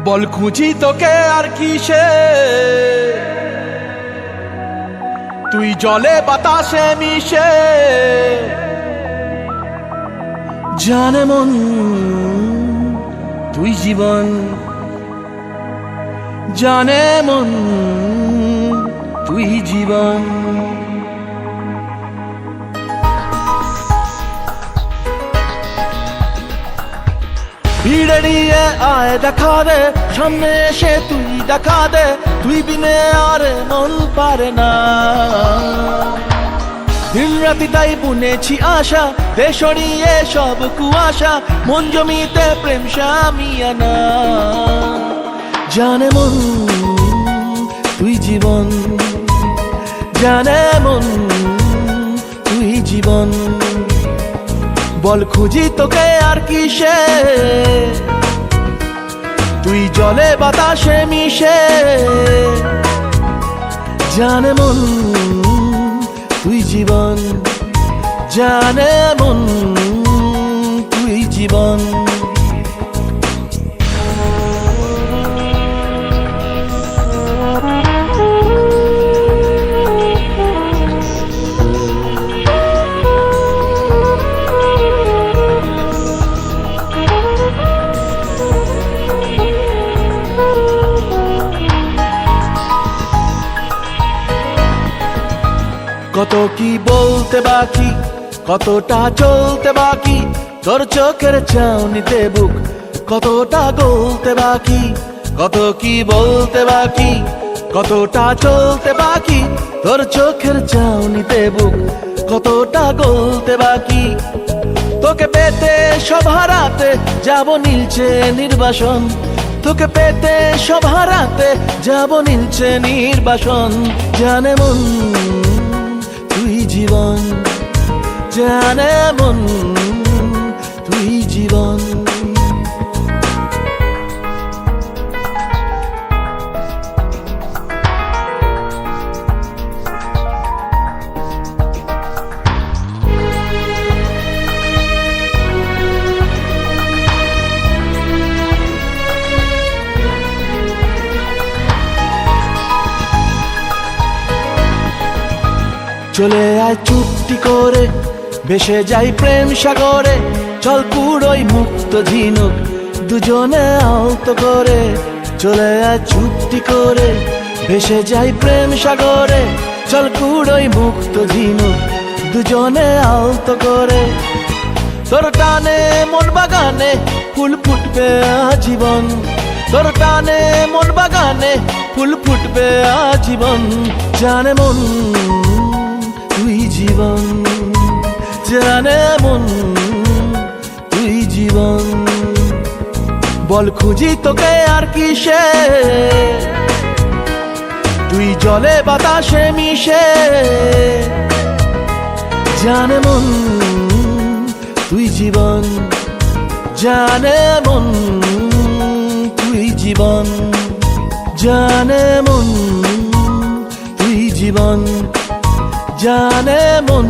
বল খুঁজি তোকে আর কিসে, তুই জলে বাতাসে মিশে। জানে মন তুই জীবন, জানে মন তুই জীবন। ভিড়ে নিয়ে আয় দেখা দে, সামনে এসে তুই দেখা দে, তুই বিনে আর মন পারে না। দিন রাতি তাই বুনেছি আশা, দে সরিয়ে সব কুয়াশা, মন জমিতে প্রেম শামিয়ানা। জানে মন তুই জীবন, জানে মন তুই জীবন। বল খুঁজি তোকে আর কিসে, তুই জলে বাতাসে মিশে। জানে মন তুই জীবন, জানে মন তুই জীবন। কত কি বলতে বাকি, কতটা চলতে বাকি, তোর চোখের চাউনিতে বুক কতটা গলতে বাকি। কত কি বলতে বাকি, কতটা চলতে বাকি, তোর চোখের চাউনিতে বুক কতটা গলতে বাকি। তোকে পেতে সব হারাতে যাব নীলছে নির্বাসন, তোকে পেতে সব হারাতে যাব নীলছে নির্বাসন। জানে মন তুই জীবন, জানে মন তুই জীবন। চলে আয় চুপটি করে, ভেসে যাই প্রেম সাগরে, চল পুরোই মুক্ত ঝিনুক দুজনে আলতো করে। চলে আয় চুপটি করে, ভেসে যাই প্রেম সাগরে, চল পুরোই মুক্ত ঝিনুক দুজনে আলতো করে। তোর টানে মন বাগানে ফুল ফুটবে আজীবন, তোর টানে মন বাগানে ফুল ফুটবে আজীবন। জানে মন তুই জীবন, জানে মন তুই জীবন। বল খুঁজি তোকে আর কিসে, তুই জলে বাতাসে মিশে। জানে মন তুই জীবন, জানে মন তুই জীবন। জানে মন তুই জীবন, জানে মন